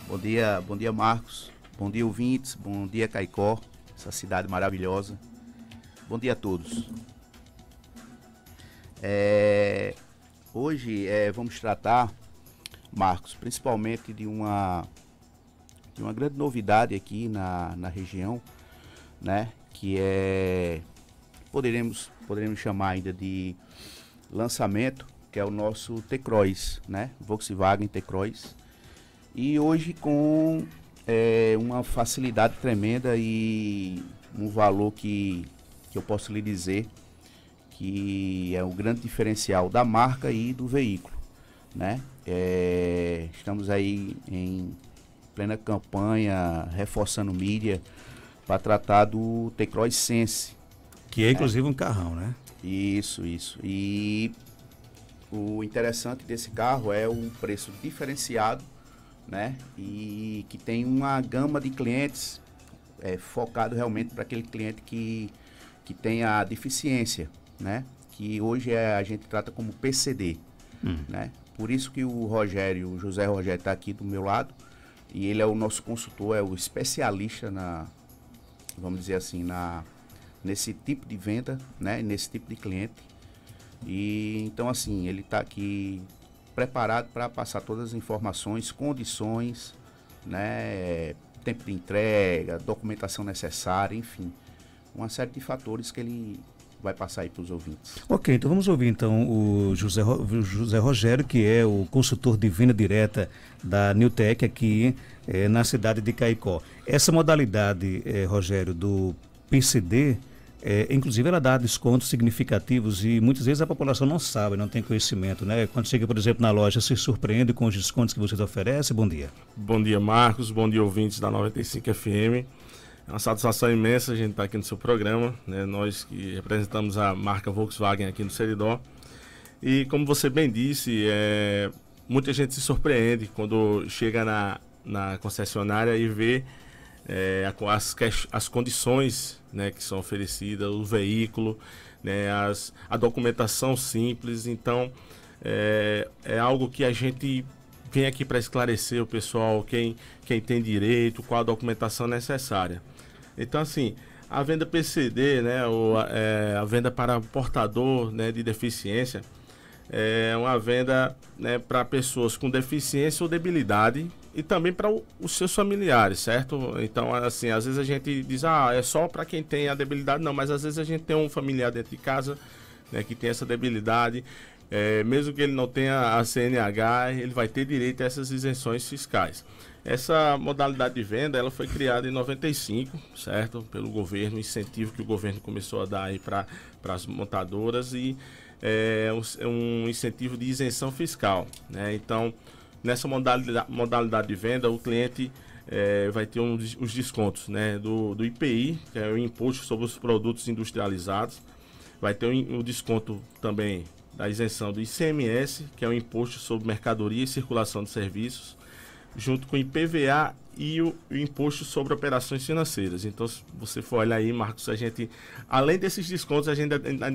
Bom dia Marcos, bom dia ouvintes, bom dia Caicó, essa cidade maravilhosa. Bom dia a todos. Hoje vamos tratar, Marcos, principalmente de uma grande novidade aqui na região, né? Que poderemos chamar ainda de lançamento, que é o nosso T-Cross, né? Volkswagen T-Cross. E hoje com uma facilidade tremenda e um valor que eu posso lhe dizer que é um grande diferencial da marca e do veículo, né? Estamos aí em plena campanha, reforçando mídia para tratar do T-Cross Sense. Que é inclusive um carrão, né? Isso. E o interessante desse carro é o preço diferenciado, né? E que tem uma gama de clientes focado realmente para aquele cliente que tem a deficiência, né? Que hoje a gente trata como PCD, né? Por isso que o José Rogério está aqui do meu lado, e ele é o nosso consultor, é o especialista vamos dizer assim, nesse tipo de venda, né? Nesse tipo de cliente. E então assim, ele está aqui preparado para passar todas as informações, condições, né? Tempo de entrega, documentação necessária, enfim, uma série de fatores que ele vai passar aí para os ouvintes. Ok, então vamos ouvir então o José Rogério, que é o consultor de venda direta da Newtek aqui na cidade de Caicó. Essa modalidade, Rogério, do PCD, inclusive ela dá descontos significativos e muitas vezes a população não sabe, não tem conhecimento, né? Quando chega, por exemplo, na loja, se surpreende com os descontos que vocês oferecem. Bom dia. Bom dia, Marcos. Bom dia, ouvintes da 95 FM. É uma satisfação imensa a gente estar aqui no seu programa, né? Nós que representamos a marca Volkswagen aqui no Seridó. E como você bem disse, muita gente se surpreende quando chega na concessionária e vê as condições, né, que são oferecidas, o veículo, né, a documentação simples. Então, é algo que a gente vem aqui para esclarecer o pessoal, quem tem direito, qual a documentação necessária. Então, assim, a venda PCD, né, a venda para portador, né, de deficiência, é uma venda, né, para pessoas com deficiência ou debilidade e também para os seus familiares, certo? Então, assim, às vezes a gente diz, é só para quem tem a debilidade. Não, mas às vezes a gente tem um familiar dentro de casa, né, que tem essa debilidade, mesmo que ele não tenha a CNH, ele vai ter direito a essas isenções fiscais. Essa modalidade de venda, ela foi criada em 95, certo? Pelo governo, incentivo que o governo começou a dar aí para as montadoras, e um incentivo de isenção fiscal, né? Então, nessa modalidade de venda, o cliente vai ter os descontos, né, do IPI, que é o Imposto sobre os Produtos Industrializados. Vai ter o desconto também da isenção do ICMS, que é o Imposto sobre Mercadoria e Circulação de Serviços, junto com o IPVA e o Imposto sobre Operações Financeiras. Então, se você for olhar aí, Marcos, a gente, além desses descontos, a gente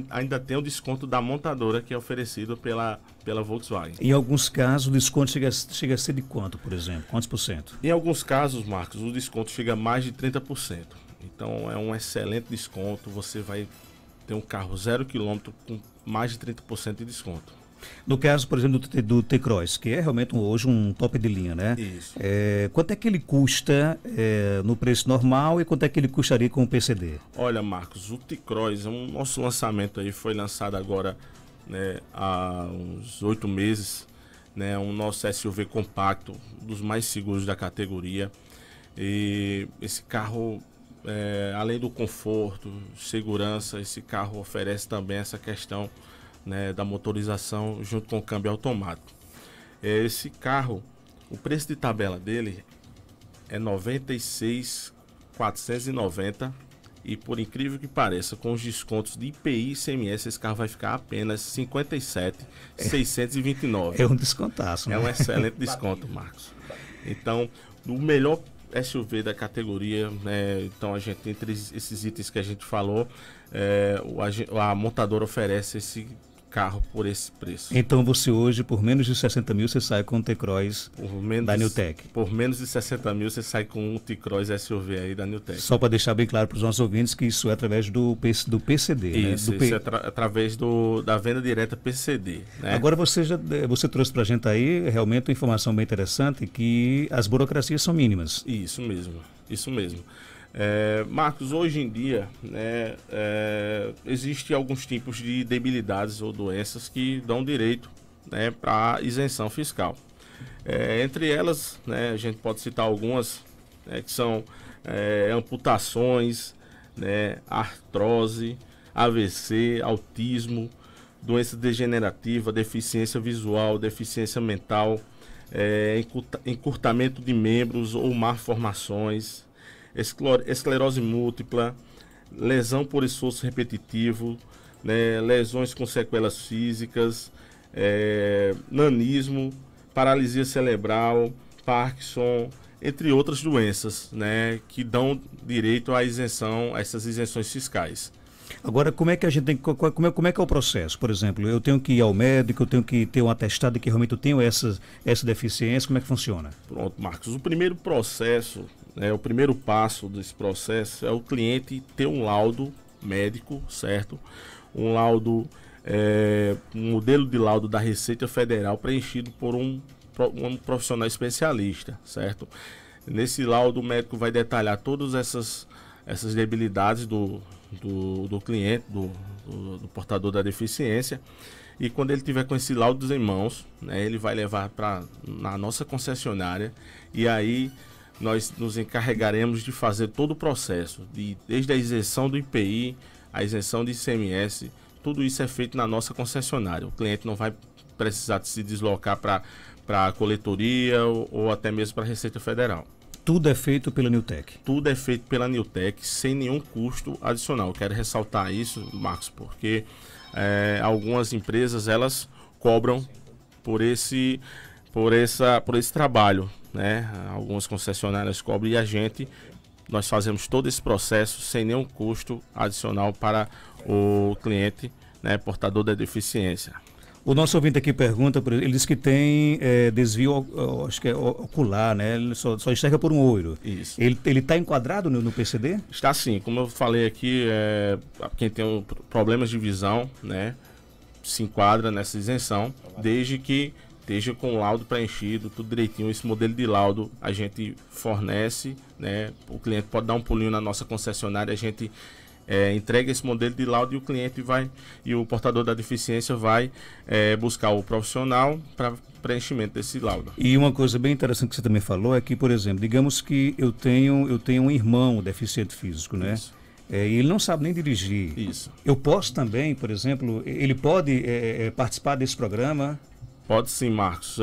ainda tem o desconto da montadora, que é oferecido pela Volkswagen. Em alguns casos, o desconto chega a ser de quanto, por exemplo? Quantos por cento? Em alguns casos, Marcos, o desconto chega a mais de 30%. Então, é um excelente desconto. Você vai ter um carro 0 km com mais de 30% de desconto. No caso, por exemplo, do T-Cross, que é realmente hoje um top de linha, né? Isso. Quanto é que ele custa no preço normal e quanto é que ele custaria com o PCD? Olha, Marcos, o T-Cross, nosso lançamento aí foi lançado agora, né, há uns 8 meses, né? Um nosso SUV compacto, dos mais seguros da categoria. E esse carro, além do conforto, segurança, esse carro oferece também essa questão, né, da motorização junto com o câmbio automático. Esse carro, o preço de tabela dele é R$ 96.490, e por incrível que pareça, com os descontos de IPI e ICMS, esse carro vai ficar apenas R$ 57.629. É um descontaço, né? É um excelente desconto, Marcos. Então, o melhor SUV da categoria, né? Então, a gente, entre esses itens que a gente falou, a montadora oferece esse carro por esse preço. Então você hoje, por menos de 60 mil, você sai com o T-Cross da Newtek. Por menos de 60 mil, você sai com um T-Cross SUV aí da Newtek. Só para deixar bem claro para os nossos ouvintes que isso é através do PCD. Isso, né? isso é através da venda direta PCD. Né? Agora você trouxe para a gente aí realmente uma informação bem interessante, que as burocracias são mínimas. Isso mesmo, isso mesmo. Marcos, hoje em dia, né, existem alguns tipos de debilidades ou doenças que dão direito, né, para isenção fiscal. Entre elas, né, a gente pode citar algumas, né, que são amputações, né, artrose, AVC, autismo, doença degenerativa, deficiência visual, deficiência mental, encurtamento de membros ou malformações, esclerose múltipla, lesão por esforço repetitivo, né, lesões com sequelas físicas, nanismo, paralisia cerebral, Parkinson, entre outras doenças, né, que dão direito à isenção, a essas isenções fiscais. Agora, como é que a gente tem, como é que é o processo? Por exemplo, eu tenho que ir ao médico, eu tenho que ter um atestado de que realmente eu tenho essa deficiência, como é que funciona? Pronto, Marcos, o primeiro processo, o primeiro passo desse processo é o cliente ter um laudo médico, certo? Um laudo, um modelo de laudo da Receita Federal preenchido por um profissional especialista, certo? Nesse laudo o médico vai detalhar todas essas debilidades do cliente, do portador da deficiência, e quando ele tiver com esse laudo em mãos, né, ele vai levar na nossa concessionária, e aí nós nos encarregaremos de fazer todo o processo, desde a isenção do IPI, a isenção de ICMS, tudo isso é feito na nossa concessionária. O cliente não vai precisar de se deslocar para a coletoria ou até mesmo para a Receita Federal. Tudo é feito pela Newtek? Tudo é feito pela Newtek, sem nenhum custo adicional. Eu quero ressaltar isso, Marcos, porque algumas empresas elas cobram por esse trabalho, né? Algumas concessionárias cobram e nós fazemos todo esse processo sem nenhum custo adicional para o cliente, né, portador da deficiência. O nosso ouvinte aqui pergunta, ele diz que tem desvio, acho que é ocular, né? Ele só enxerga por um olho. Isso. Ele está enquadrado no PCD? Está sim, como eu falei aqui, quem tem problemas de visão, né, se enquadra nessa isenção, desde que esteja com o laudo preenchido, tudo direitinho. Esse modelo de laudo a gente fornece, né? O cliente pode dar um pulinho na nossa concessionária, a gente entrega esse modelo de laudo e o cliente e o portador da deficiência vai buscar o profissional para preenchimento desse laudo. E uma coisa bem interessante que você também falou é que, por exemplo, digamos que eu tenho um irmão deficiente físico, né? Isso. E ele não sabe nem dirigir. Isso. Eu posso também, por exemplo, ele pode participar desse programa? Pode sim, Marcos.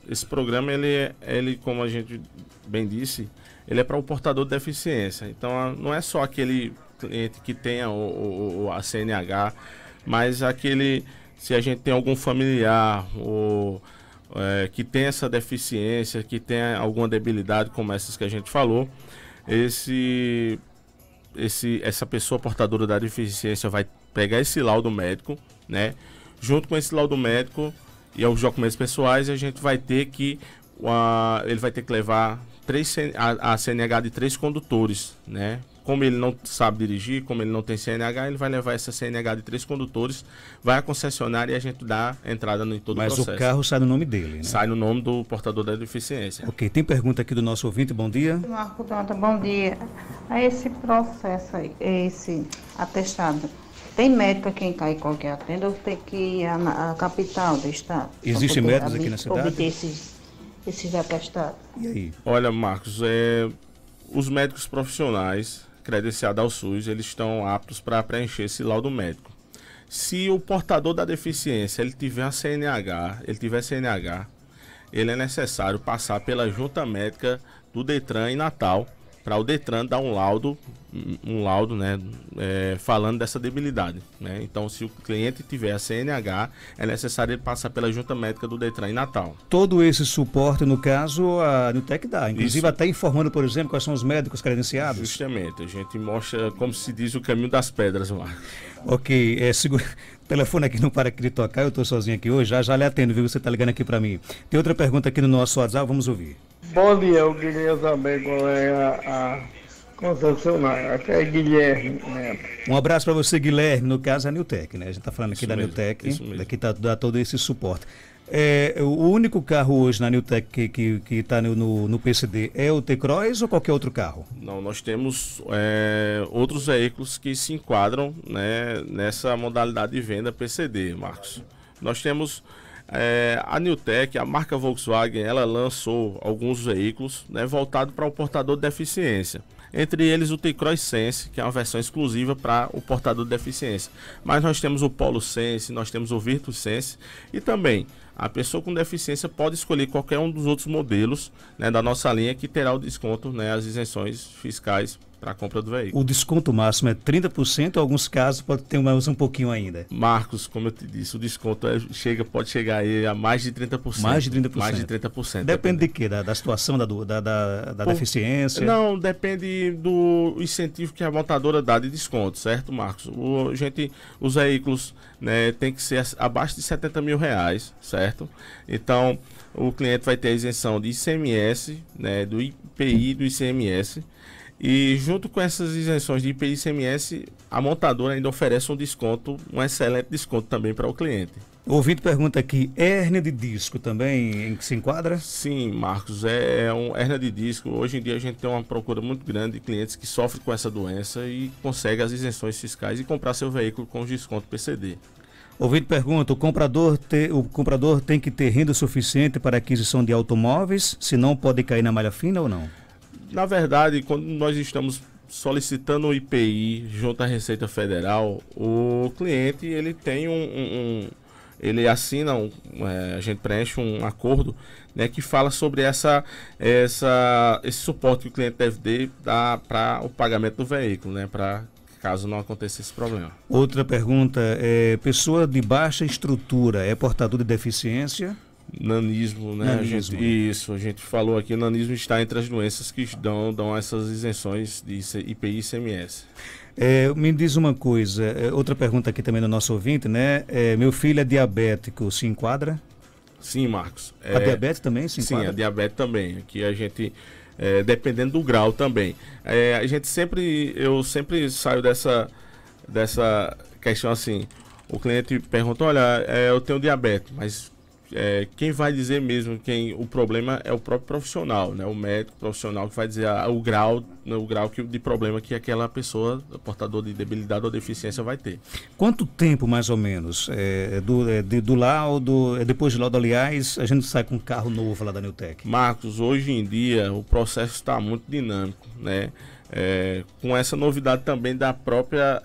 Esse programa, ele, como a gente bem disse, ele é para o portador de deficiência. Então, não é só aquele cliente que tenha a CNH, mas se a gente tem algum familiar que tem essa deficiência, que tem alguma debilidade como essas que a gente falou, essa pessoa portadora da deficiência vai pegar esse laudo médico, né? Junto com esse laudo médico e os documentos pessoais, a gente vai ter que ele vai ter que levar a CNH de 3 condutores, né? Como ele não sabe dirigir, como ele não tem CNH, ele vai levar essa CNH de 3 condutores, vai à concessionária e a gente dá entrada em todo o processo. Mas o carro sai no nome dele, né? Sai no nome do portador da deficiência. Ok, tem pergunta aqui do nosso ouvinte, bom dia. Marco Danta, bom dia. Esse processo aí, esse atestado, tem médico aqui em Caicó que atende ou tem que ir à capital do estado? Existem médicos aqui na cidade? Obter esses atestados. E aí? Olha, Marcos, os médicos profissionais credenciados ao SUS, eles estão aptos para preencher esse laudo médico. Se o portador da deficiência ele tiver CNH, ele é necessário passar pela junta médica do Detran em Natal, para o Detran dar um laudo, né, falando dessa debilidade, né? Então, se o cliente tiver a CNH, é necessário ele passar pela junta médica do Detran em Natal. Todo esse suporte, no caso, a Newtek dá, inclusive Isso. até informando, por exemplo, quais são os médicos credenciados. Justamente, a gente mostra, como se diz, o caminho das pedras, Marcos. Ok, o telefone aqui não para aqui de tocar, eu estou sozinho aqui hoje, já lhe atendo, viu? Você está ligando aqui para mim. Tem outra pergunta aqui no nosso WhatsApp, vamos ouvir. Bom dia, eu queria saber qual é a concessionária, que é Guilherme Neto. Um abraço para você, Guilherme, no caso é a Newtek, né? A gente está falando aqui Isso da mesmo, Newtek, isso mesmo. daqui dá todo esse suporte. O único carro hoje na Newtek que está no PCD é o T-Cross ou qualquer outro carro? Não, nós temos outros veículos que se enquadram, né, nessa modalidade de venda PCD, Marcos. Nós temos a Newtek, a marca Volkswagen, ela lançou alguns veículos, né, voltados para o portador de deficiência. Entre eles o T-Cross Sense, que é uma versão exclusiva para o portador de deficiência. Mas nós temos o Polo Sense, nós temos o Virtus Sense e também a pessoa com deficiência pode escolher qualquer um dos outros modelos, né, da nossa linha que terá o desconto, né, as isenções fiscais para a compra do veículo. O desconto máximo é 30%, em alguns casos pode ter mais um pouquinho ainda. Marcos, como eu te disse, o desconto pode chegar aí a mais de 30%. Mais de 30%. Mais de 30%. Depende de quê? Da situação da deficiência? Não, depende do incentivo que a montadora dá de desconto, certo, Marcos? Os veículos, né, tem que ser abaixo de R$70 mil, certo? Então, o cliente vai ter a isenção de ICMS, né, do IPI e do ICMS. E junto com essas isenções de IPI e ICMS, a montadora ainda oferece um excelente desconto também para o cliente. O ouvinte pergunta aqui, hérnia de disco também se enquadra? Sim, Marcos, é um hérnia de disco. Hoje em dia a gente tem uma procura muito grande de clientes que sofrem com essa doença e conseguem as isenções fiscais e comprar seu veículo com desconto PCD. O ouvinte pergunta, o comprador tem que ter renda suficiente para aquisição de automóveis, senão pode cair na malha fina ou não? Na verdade, quando nós estamos solicitando o IPI junto à Receita Federal, o cliente ele tem ele assina, a gente preenche um acordo, né, que fala sobre esse suporte que o cliente deve dar para o pagamento do veículo, né, para caso não aconteça esse problema. Outra pergunta, pessoa de baixa estrutura é portador de deficiência? Nanismo, né? Nanismo. A gente falou aqui, o nanismo está entre as doenças que dão essas isenções de IPI e ICMS. Me diz uma coisa, outra pergunta aqui também do nosso ouvinte, né? Meu filho é diabético, se enquadra? Sim, Marcos. A diabetes também se enquadra? Sim, a diabetes também. Aqui a gente, dependendo do grau também. Eu sempre saio dessa questão assim, o cliente pergunta, olha, eu tenho diabetes, mas quem vai dizer mesmo o problema é o próprio profissional, né? O médico profissional que vai dizer o grau de problema que aquela pessoa, portador de debilidade ou deficiência, vai ter. Quanto tempo, mais ou menos, do laudo, depois de laudo, aliás, a gente sai com um carro novo lá da Newtek? Marcos, hoje em dia o processo está muito dinâmico, né? Com essa novidade também da própria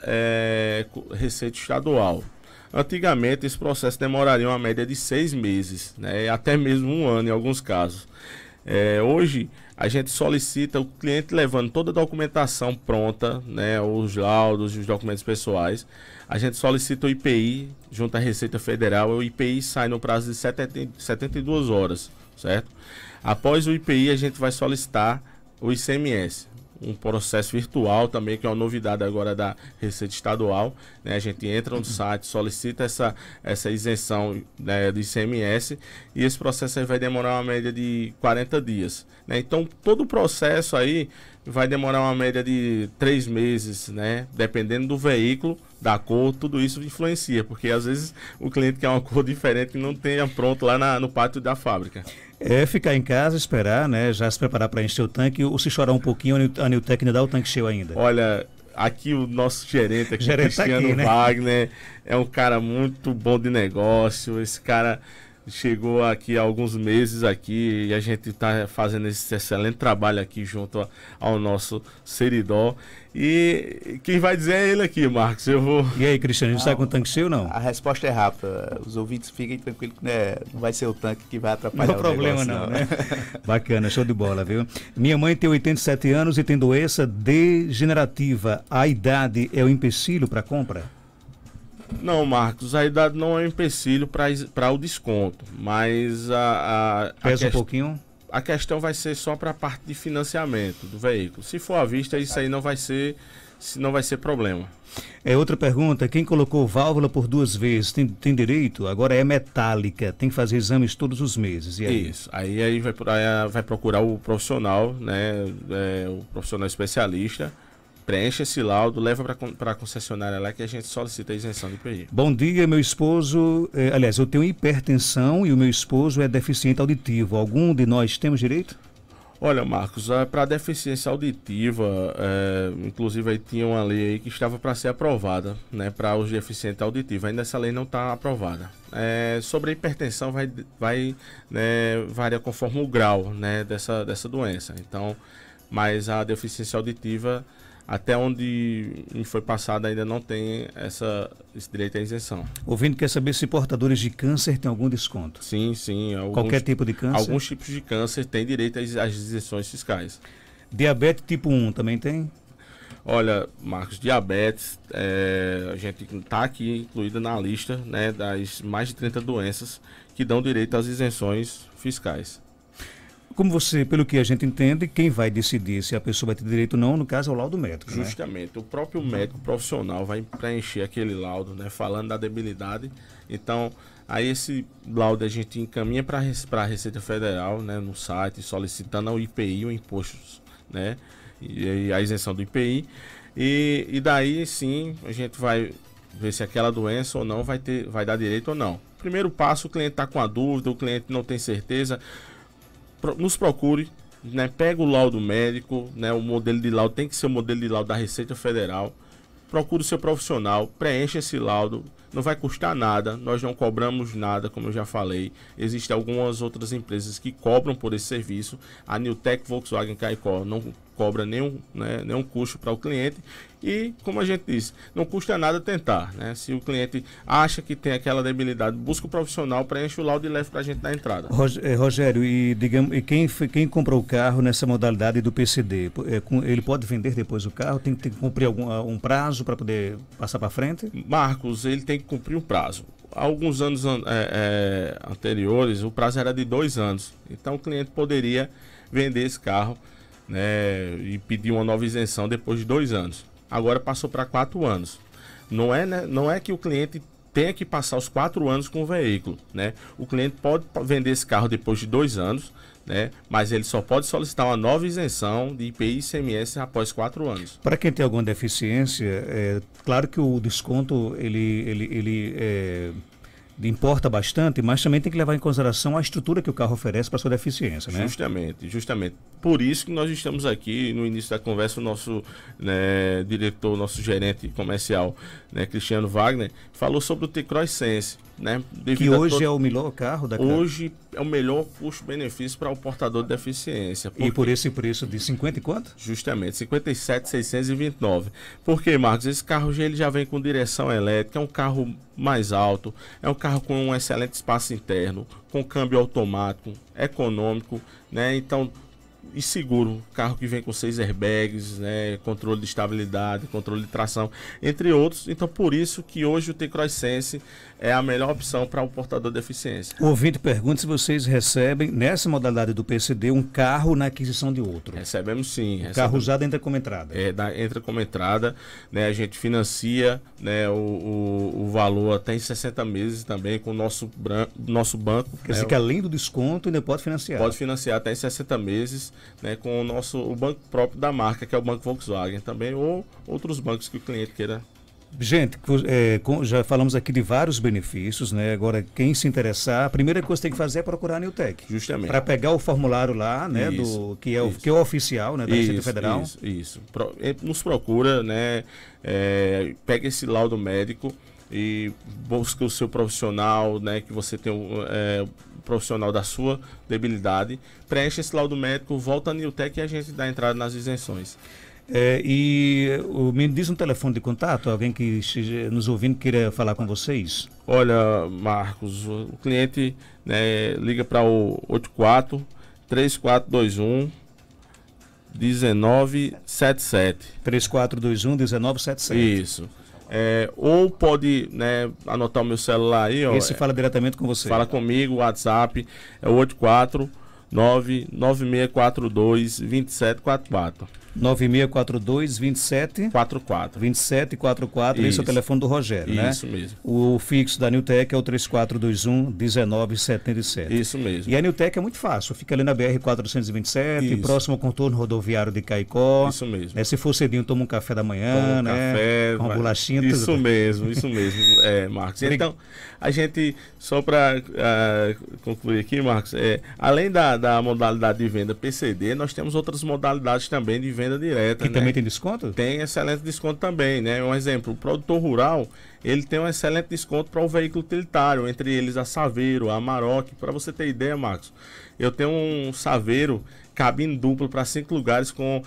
Receita Estadual. Antigamente esse processo demoraria uma média de 6 meses, né, até mesmo 1 ano em alguns casos. Hoje a gente solicita o cliente levando toda a documentação pronta, né, os laudos, os documentos pessoais. A gente solicita o IPI junto à Receita Federal. O IPI sai no prazo de 72 horas, certo? Após o IPI a gente vai solicitar o ICMS. Um processo virtual também, que é uma novidade agora da Receita Estadual, né? A gente entra no site, solicita essa isenção, né, do ICMS, e esse processo aí vai demorar uma média de 40 dias, né? Então todo o processo aí vai demorar uma média de 3 meses, né? Dependendo do veículo, da cor, tudo isso influencia, porque às vezes o cliente quer uma cor diferente que não tenha pronto lá no pátio da fábrica. Ficar em casa, esperar, né? Já se preparar para encher o tanque, ou se chorar um pouquinho, a Newtek ainda dá o tanque cheio ainda? Olha, aqui o nosso gerente aqui, Cristiano Wagner, é um cara muito bom de negócio. Esse cara chegou aqui há alguns meses aqui e a gente está fazendo esse excelente trabalho aqui junto ao nosso Seridó. E quem vai dizer é ele aqui, Marcos. Eu vou... E aí, Cristiano, a gente está com o tanque cheio ou não? A resposta é rápida. Os ouvintes fiquem tranquilos que não vai ser o tanque que vai atrapalhar não é problema negócio, não, né? Bacana, show de bola, viu? Minha mãe tem 87 anos e tem doença degenerativa. A idade é o empecilho para a compra? Não, Marcos, a idade não é um empecilho para o desconto, mas Pesa um pouquinho? A questão vai ser só para a parte de financiamento do veículo. Se for à vista, isso aí não vai ser problema. Outra pergunta, quem colocou válvula por 2 vezes tem direito? Agora é metálica, tem que fazer exames todos os meses. E aí? Isso, aí vai procurar o profissional, né, o profissional especialista, preenche esse laudo, leva para a concessionária lá que a gente solicita a isenção de IPI. Bom dia, meu esposo, aliás, eu tenho hipertensão e o meu esposo é deficiente auditivo. Algum de nós temos direito? Olha, Marcos, para deficiência auditiva, inclusive aí tinha uma lei aí que estava para ser aprovada, né, para os deficientes auditivos. Ainda essa lei não está aprovada. Sobre a hipertensão vai varia conforme o grau, né, dessa doença. Então, mas a deficiência auditiva, até onde me foi passado, ainda não tem esse direito à isenção. Ouvinte quer saber se portadores de câncer têm algum desconto? Sim. Qualquer tipo de câncer? Alguns tipos de câncer têm direito às isenções fiscais. Diabetes tipo 1 também tem? Olha, Marcos, diabetes, a gente está aqui incluída na lista, né, das mais de 30 doenças que dão direito às isenções fiscais. Como pelo que a gente entende, quem vai decidir se a pessoa vai ter direito ou não, no caso, é o laudo médico. Justamente, né? O próprio médico profissional vai preencher aquele laudo, né, falando da debilidade. Então, aí esse laudo a gente encaminha para a Receita Federal, né, no site, solicitando ao IPI, o imposto, né, e a isenção do IPI. E daí sim a gente vai ver se aquela doença ou não vai dar direito ou não. Primeiro passo, o cliente está com a dúvida, o cliente não tem certeza, nos procure, né, pega o laudo médico, né, o modelo de laudo tem que ser o modelo de laudo da Receita Federal, procure o seu profissional, preencha esse laudo, não vai custar nada, nós não cobramos nada, como eu já falei, existem algumas outras empresas que cobram por esse serviço, a Newtek Volkswagen Caicó não cobra nenhum custo para o cliente e, como a gente disse, não custa nada tentar, né? Se o cliente acha que tem aquela debilidade, busca o profissional, preenche o laudo e leva para a gente na entrada. Rogério, e quem comprou o carro nessa modalidade do PCD, ele pode vender depois o carro? Tem que cumprir um prazo para poder passar para frente? Marcos, ele tem que cumprir um prazo. Há alguns anos anteriores, o prazo era de 2 anos. Então, o cliente poderia vender esse carro, né, e pedir uma nova isenção depois de 2 anos. Agora passou para 4 anos. Não é que o cliente tenha que passar os 4 anos com o veículo, né? O cliente pode vender esse carro depois de 2 anos, né? Mas ele só pode solicitar uma nova isenção de IPI e ICMS após 4 anos. Para quem tem alguma deficiência, claro que o desconto ele importa bastante, mas também tem que levar em consideração a estrutura que o carro oferece para sua deficiência, né? Justamente. Por isso que nós estamos aqui no início da conversa, o nosso diretor, nosso gerente comercial, né, Cristiano Wagner, falou sobre o T-Cross Sense, né? Que hoje é o melhor carro da casa. Hoje é o melhor custo-benefício para o portador de deficiência. E por esse preço de 50 e quanto? Justamente, 57.629. Por quê, Marcos? Esse carro ele já vem com direção elétrica, é um carro mais alto, é um carro com um excelente espaço interno, com câmbio automático, econômico, né? Então, e seguro, carro que vem com 6 airbags, né, controle de estabilidade, controle de tração, entre outros. Então, por isso que hoje o T-Cross Sense é a melhor opção para o portador de deficiência. O ouvinte pergunta se vocês recebem, nessa modalidade do PCD, um carro na aquisição de outro. Recebemos sim. Carro usado entra como entrada. Entra como entrada, né, a gente financia, né, o valor até em 60 meses também com o nosso banco. Quer dizer que além do desconto ainda pode financiar. Pode financiar até em 60 meses, né, com o banco próprio da marca, que é o Banco Volkswagen também, ou outros bancos que o cliente queira. Gente, já falamos aqui de vários benefícios, né? Agora, quem se interessar, a primeira coisa que tem que fazer é procurar a Newtek. Justamente. Para pegar o formulário lá, né? Que é o oficial, né? Da Receita Federal. Isso. Nos procura, né? Pega esse laudo médico, e busca o seu profissional, né, que você tem um profissional da sua debilidade, preenche esse laudo médico, volta à Newtek e a gente dá entrada nas isenções. Me diz um telefone de contato, alguém que esteja nos ouvindo queira falar com vocês? Olha, Marcos, o cliente, né, liga para o 84-3421-1977. 3421-1977. Isso. Ou pode, né, anotar o meu celular aí. Ó, esse fala diretamente com você. Fala comigo, o WhatsApp é o 849-9642-2744. 9642-2744. Esse é o telefone do Rogério, né? Isso mesmo. O fixo da Newtek é o 3421-1977. Isso mesmo. E a Newtek é muito fácil, fica ali na BR-427, próximo ao contorno rodoviário de Caicó. Isso mesmo. Se for cedinho, toma um café da manhã, né? Café, com uma bolachinha. Isso tudo. mesmo, Marcos. Então, a gente, só para concluir aqui, Marcos, além da modalidade de venda PCD, nós temos outras modalidades também de venda direta. Que também tem desconto? Tem excelente desconto também, né? Um exemplo, o produtor rural, ele tem um excelente desconto para o veículo utilitário, entre eles a Saveiro, a Amarok. Para você ter ideia, Marcos, eu tenho um Saveiro cabine dupla para 5 lugares com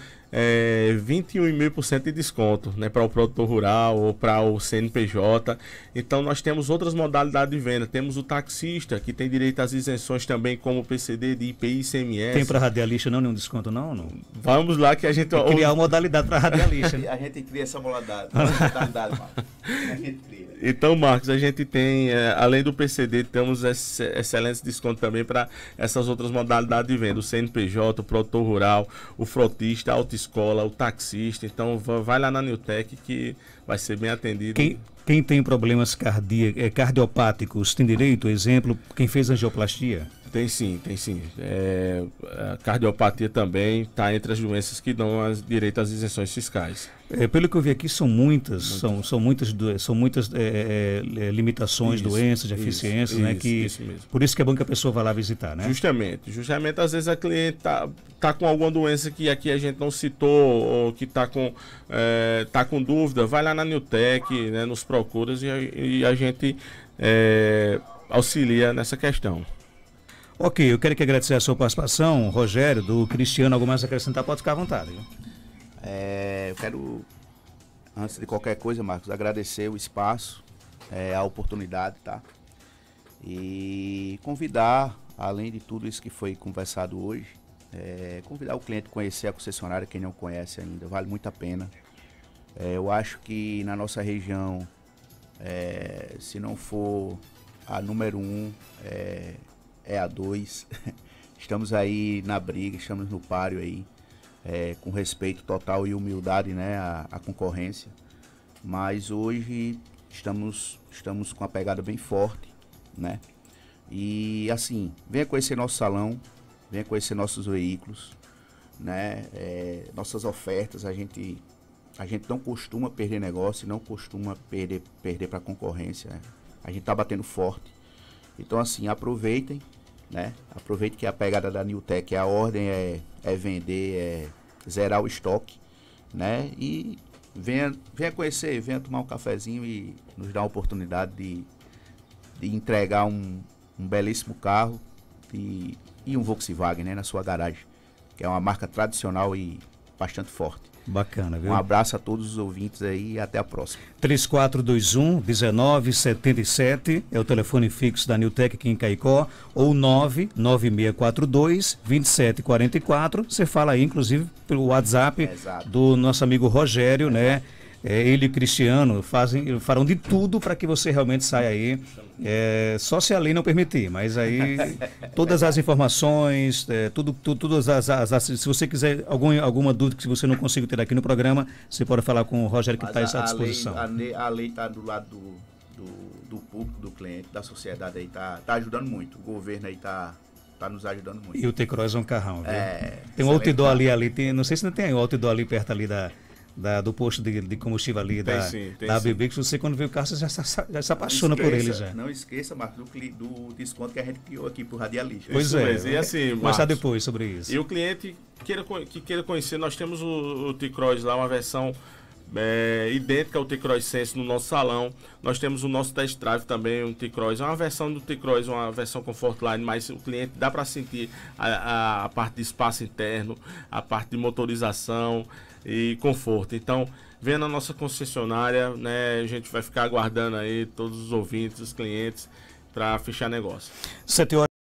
21,5% de desconto, né, para o produtor rural ou para o CNPJ. Então nós temos outras modalidades de venda. Temos o taxista, que tem direito às isenções também, como o PCD de IPI e ICMS. Tem para radialista nenhum desconto não? Vamos lá que a gente... Tem que criar uma modalidade para radialista. A gente cria essa modalidade, a gente cria. Então, Marcos, a gente tem, além do PCD, temos excelentes descontos também para essas outras modalidades de venda. O CNPJ, o produtor rural, o frotista, a autoescola, o taxista. Então, vai lá na Newtek que vai ser bem atendido. Quem tem problemas cardiopáticos tem direito, exemplo, quem fez angioplastia? Tem sim. A cardiopatia também está entre as doenças que dão direito às isenções fiscais. Pelo que eu vi aqui, são muitas limitações, doenças, deficiências, né? Isso mesmo. Por isso que é bom que a pessoa vá lá visitar, né? Justamente, às vezes a cliente tá com alguma doença que aqui a gente não citou, ou que tá com dúvida, vai lá na Newtek, né, nos procura e a gente auxilia nessa questão. Ok, eu quero agradecer a sua participação, Rogério, do Cristiano. Algo mais a acrescentar, pode ficar à vontade. Eu quero, antes de qualquer coisa, Marcos, agradecer o espaço, a oportunidade, tá? E convidar, além de tudo isso que foi conversado hoje, convidar o cliente a conhecer a concessionária, quem não conhece ainda, vale muito a pena. Eu acho que na nossa região, se não for a número 1, é a 2. Estamos aí na briga, estamos no páreo aí, com respeito total e humildade, né, à concorrência. Mas hoje estamos com uma pegada bem forte, né? E assim, venha conhecer nosso salão, venha conhecer nossos veículos, né? Nossas ofertas, a gente não costuma perder negócio, não costuma perder para a concorrência, né? A gente tá batendo forte. Então assim, aproveitem, né? Aproveitem que a pegada da Newtek, a ordem é vender, zerar o estoque, né? E venha conhecer, venha tomar um cafezinho e nos dar a oportunidade de entregar um belíssimo carro e um Volkswagen, né, na sua garagem, que é uma marca tradicional e bastante forte. Bacana, viu? Um abraço a todos os ouvintes aí e até a próxima. 3421-1977 é o telefone fixo da Newtek aqui em Caicó, ou 99642-2744. Você fala aí, inclusive, pelo WhatsApp do nosso amigo Rogério, né? Ele e o Cristiano farão de tudo para que você realmente saia aí, só se a lei não permitir, mas aí todas as informações, todas se você quiser alguma dúvida que você não consiga ter aqui no programa, você pode falar com o Rogério que está à disposição. A lei está do lado do público, do cliente, da sociedade aí, tá ajudando muito, o governo aí tá nos ajudando muito. E o T-Cross é um carrão, viu? Tem um outdoor ali, não sei se não tem um outdoor ali perto ali do posto de combustível ali, da ABB, que você quando vê o carro, você já se apaixona por ele já. Não esqueça, Marcos, do desconto que a gente criou aqui pro radialista. Pois mesmo. E assim, Marcos, conversar depois sobre isso. E o cliente que queira conhecer, nós temos o T-Cross lá, uma versão idêntica ao T-Cross Sense no nosso salão. Nós temos o nosso test drive também, um T-Cross, uma versão do T-Cross, uma versão Comfortline, mas o cliente dá para sentir a parte de espaço interno, a parte de motorização e conforto. Então, venha na nossa concessionária, né, a gente vai ficar aguardando aí todos os ouvintes, os clientes, para fechar negócio. 7 horas.